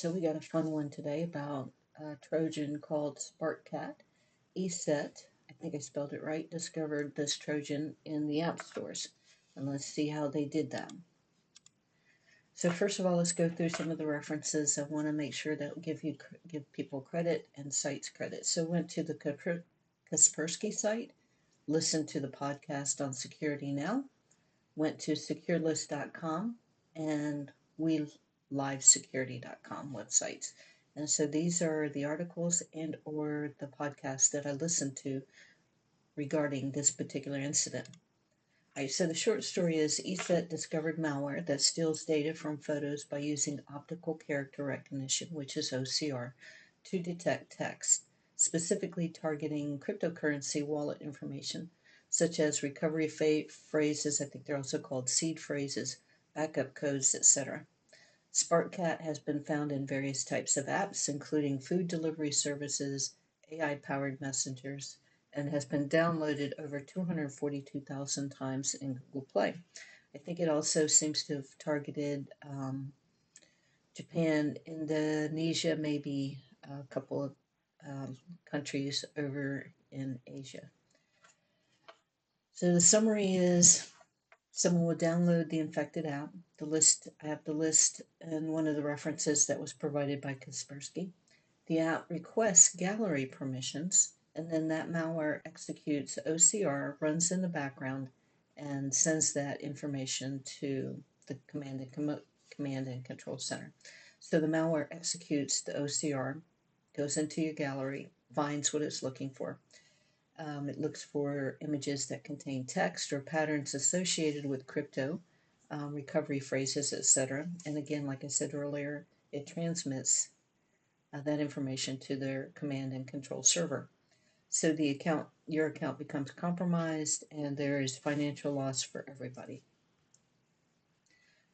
so we got a fun one today about a Trojan called SparkCat. Eset, I think I spelled it right, discovered this Trojan in the app stores. And let's see how they did that. So first of all, let's go through some of the references. I want to make sure that give people credit and sites credit. So went to the Kaspersky site, listened to the podcast on Security Now, went to securelist.com and welivesecurity.com websites. And so these are the articles and or the podcasts that I listened to regarding this particular incident. All right, so the short story is Eset discovered malware that steals data from photos by using optical character recognition, which is OCR, to detect text, specifically targeting cryptocurrency wallet information, such as recovery phrases, I think they're also called seed phrases, backup codes, etc. SparkCat has been found in various types of apps, including food delivery services, AI-powered messengers, and has been downloaded over 242,000 times in Google Play. I think it also seems to have targeted Japan, Indonesia, maybe a couple of countries over in Asia. So the summary is someone will download the infected app. I have the list and one of the references that was provided by Kaspersky. The app requests gallery permissions, and then that malware executes OCR, runs in the background, and sends that information to the command and control center. So the malware executes the OCR, goes into your gallery, finds what it's looking for. It looks for images that contain text or patterns associated with crypto, recovery phrases, etc. And again, like I said earlier, it transmits that information to their command and control server. So your account becomes compromised, and there is financial loss for everybody.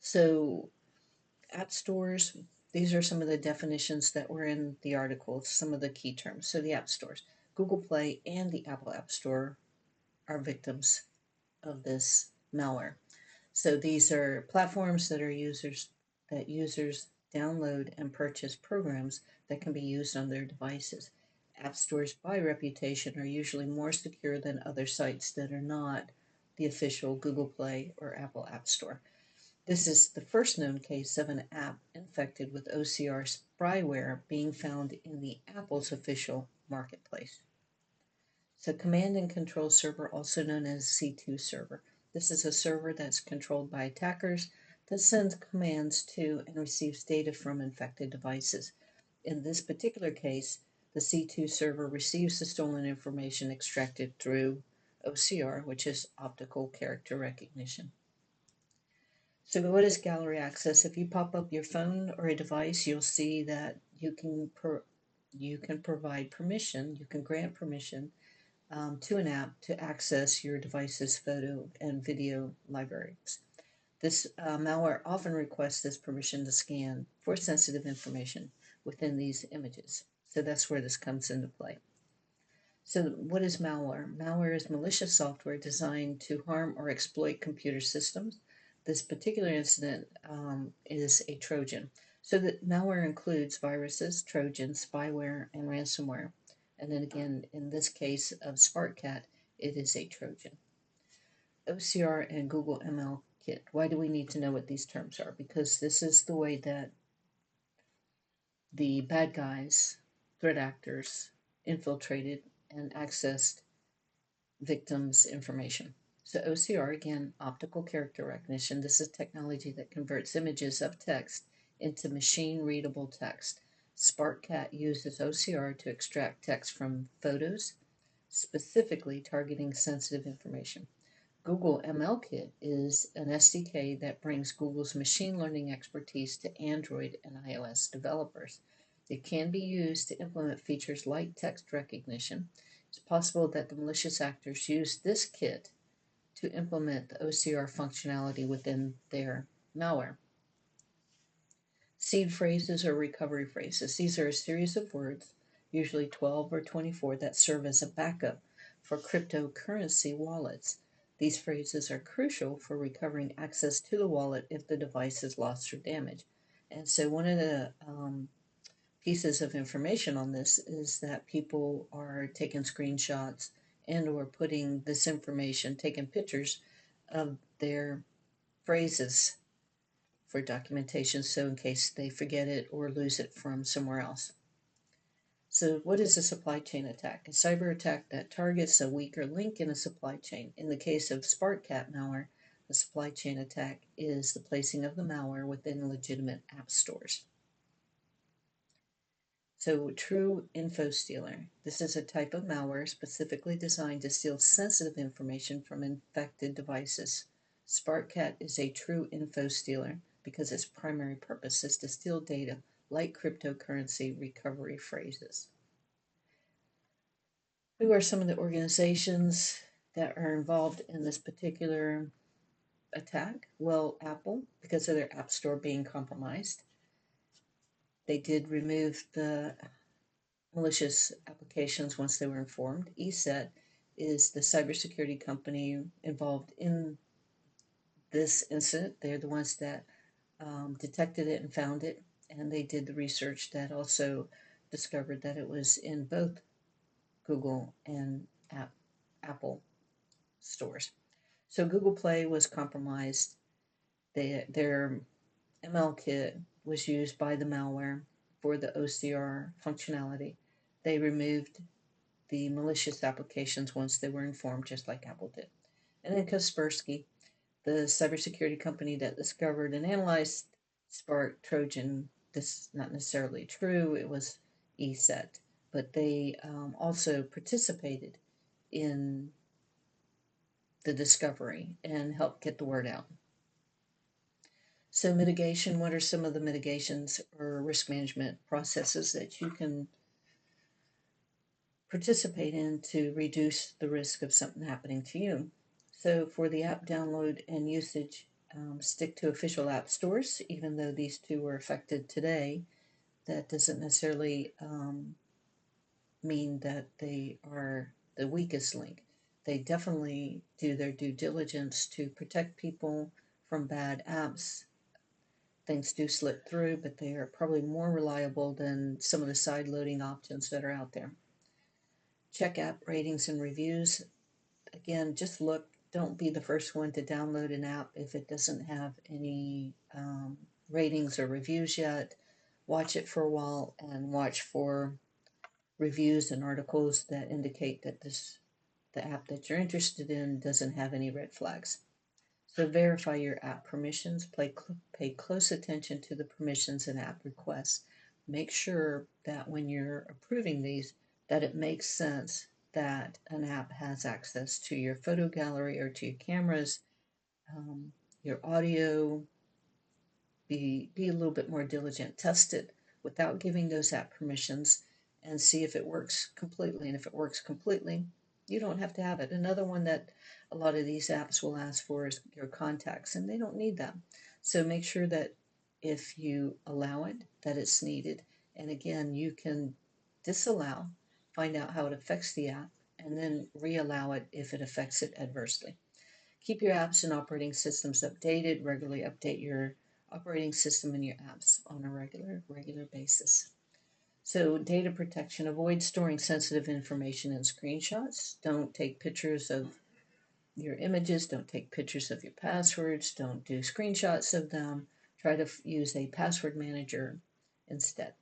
So app stores, these are some of the definitions that were in the article, some of the key terms. So the app stores, Google Play and the Apple App Store are victims of this malware. So these are platforms that users download and purchase programs that can be used on their devices. App stores by reputation are usually more secure than other sites that are not the official Google Play or Apple App Store. This is the first known case of an app infected with OCR spyware being found in the Apple's official marketplace. So command and control server, also known as C2 server. This is a server that's controlled by attackers that sends commands to and receives data from infected devices. In this particular case, the C2 server receives the stolen information extracted through OCR, which is optical character recognition. So what is gallery access? If you pop up your phone or a device, you'll see that you can provide permission, you can grant permission to an app to access your device's photo and video libraries. This malware often requests this permission to scan for sensitive information within these images. So that's where this comes into play. So what is malware? Malware is malicious software designed to harm or exploit computer systems. This particular incident is a Trojan. So the malware includes viruses, Trojans, spyware, and ransomware. And then again, in this case of SparkCat, it is a Trojan. OCR and Google ML Kit. Why do we need to know what these terms are? Because this is the way that the bad guys, threat actors, infiltrated and accessed victims' information. So OCR, again, optical character recognition. This is technology that converts images of text into machine-readable text. SparkCat uses OCR to extract text from photos, specifically targeting sensitive information. Google ML Kit is an SDK that brings Google's machine learning expertise to Android and iOS developers. It can be used to implement features like text recognition. It's possible that the malicious actors use this kit to implement the OCR functionality within their malware. Seed phrases or recovery phrases. These are a series of words, usually 12 or 24, that serve as a backup for cryptocurrency wallets. These phrases are crucial for recovering access to the wallet if the device is lost or damaged. And so one of the pieces of information on this is that people are taking screenshots and or putting this information, taking pictures of their phrases for documentation, so in case they forget it or lose it from somewhere else. So what is a supply chain attack? A cyber attack that targets a weaker link in a supply chain. In the case of SparkCat malware, a supply chain attack is the placing of the malware within legitimate app stores. So true info stealer. This is a type of malware specifically designed to steal sensitive information from infected devices. SparkCat is a true info stealer because its primary purpose is to steal data like cryptocurrency recovery phrases. Who are some of the organizations that are involved in this particular attack? Well, Apple, because of their App Store being compromised. They did remove the malicious applications once they were informed. Eset is the cybersecurity company involved in this incident. They're the ones that detected it and found it, and they did the research that also discovered that it was in both Google and Apple stores. So Google Play was compromised. Their ML kit was used by the malware for the OCR functionality. They removed the malicious applications once they were informed, just like Apple did. And then Kaspersky, the cybersecurity company that discovered and analyzed Spark Trojan, this is not necessarily true, it was Eset, but they also participated in the discovery and helped get the word out. So mitigation, what are some of the mitigations or risk management processes that you can participate in to reduce the risk of something happening to you? So for the app download and usage, stick to official app stores, even though these two were affected today. That doesn't necessarily mean that they are the weakest link. They definitely do their due diligence to protect people from bad apps. Things do slip through, but they are probably more reliable than some of the side loading options that are out there. Check app ratings and reviews. Again, just look. Don't be the first one to download an app if it doesn't have any ratings or reviews yet. Watch it for a while and watch for reviews and articles that indicate that the app that you're interested in doesn't have any red flags. So verify your app permissions. Pay close attention to the permissions and app requests. Make sure that when you're approving these, that it makes sense that an app has access to your photo gallery or to your cameras, your audio. Be a little bit more diligent. Test it without giving those app permissions and see if it works completely. And if it works completely, you don't have to have it. Another one that a lot of these apps will ask for is your contacts, and they don't need them. So make sure that if you allow it, that it's needed. And again, you can disallow, find out how it affects the app, and then reallow it if it affects it adversely. Keep your apps and operating systems updated. Regularly update your operating system and your apps on a regular basis. So data protection, avoid storing sensitive information in screenshots. Don't take pictures of your images, don't take pictures of your passwords, don't do screenshots of them. Try to use a password manager instead.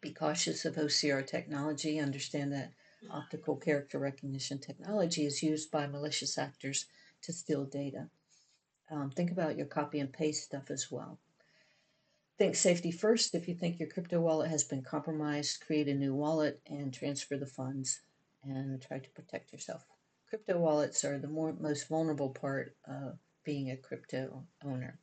Be cautious of OCR technology. Understand that optical character recognition technology is used by malicious actors to steal data. Think about your copy and paste stuff as well. Think safety first. If you think your crypto wallet has been compromised, create a new wallet and transfer the funds and try to protect yourself. Crypto wallets are the most vulnerable part of being a crypto owner.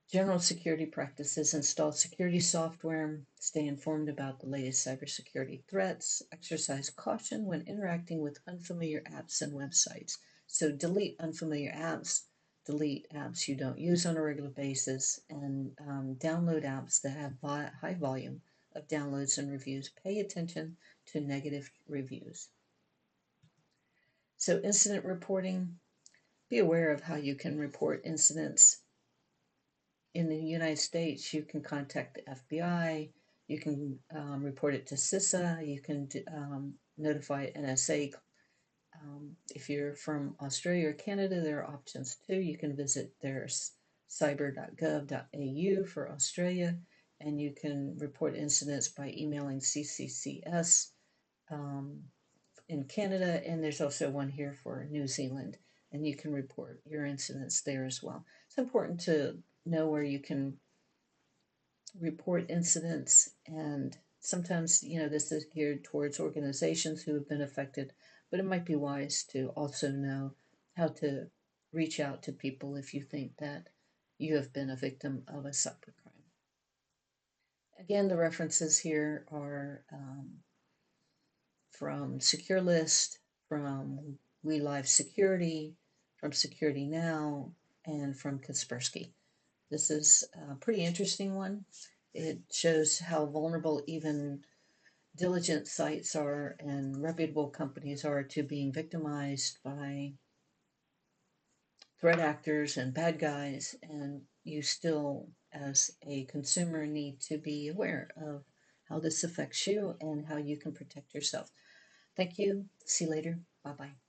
General security practices: install security software, stay informed about the latest cybersecurity threats, exercise caution when interacting with unfamiliar apps and websites. So delete unfamiliar apps, delete apps you don't use on a regular basis, and download apps that have high volume of downloads and reviews. Pay attention to negative reviews. So incident reporting: be aware of how you can report incidents. In the United States, you can contact the FBI, You can report it to CISA. You can notify NSA. If you're from Australia or Canada, there are options too. You can visit their cyber.gov.au for Australia, and you can report incidents by emailing CCCS in Canada, and there's also one here for New Zealand, and you can report your incidents there as well. It's important to know where you can report incidents, and sometimes, this is geared towards organizations who have been affected, but it might be wise to also know how to reach out to people if you think that you have been a victim of a cybercrime. Again, the references here are from SecureList, from We Live Security, from Security Now, and from Kaspersky. This is a pretty interesting one. It shows how vulnerable even diligent sites are and reputable companies are to being victimized by threat actors and bad guys, and you still, as a consumer, need to be aware of how this affects you and how you can protect yourself. Thank you. See you later. Bye bye.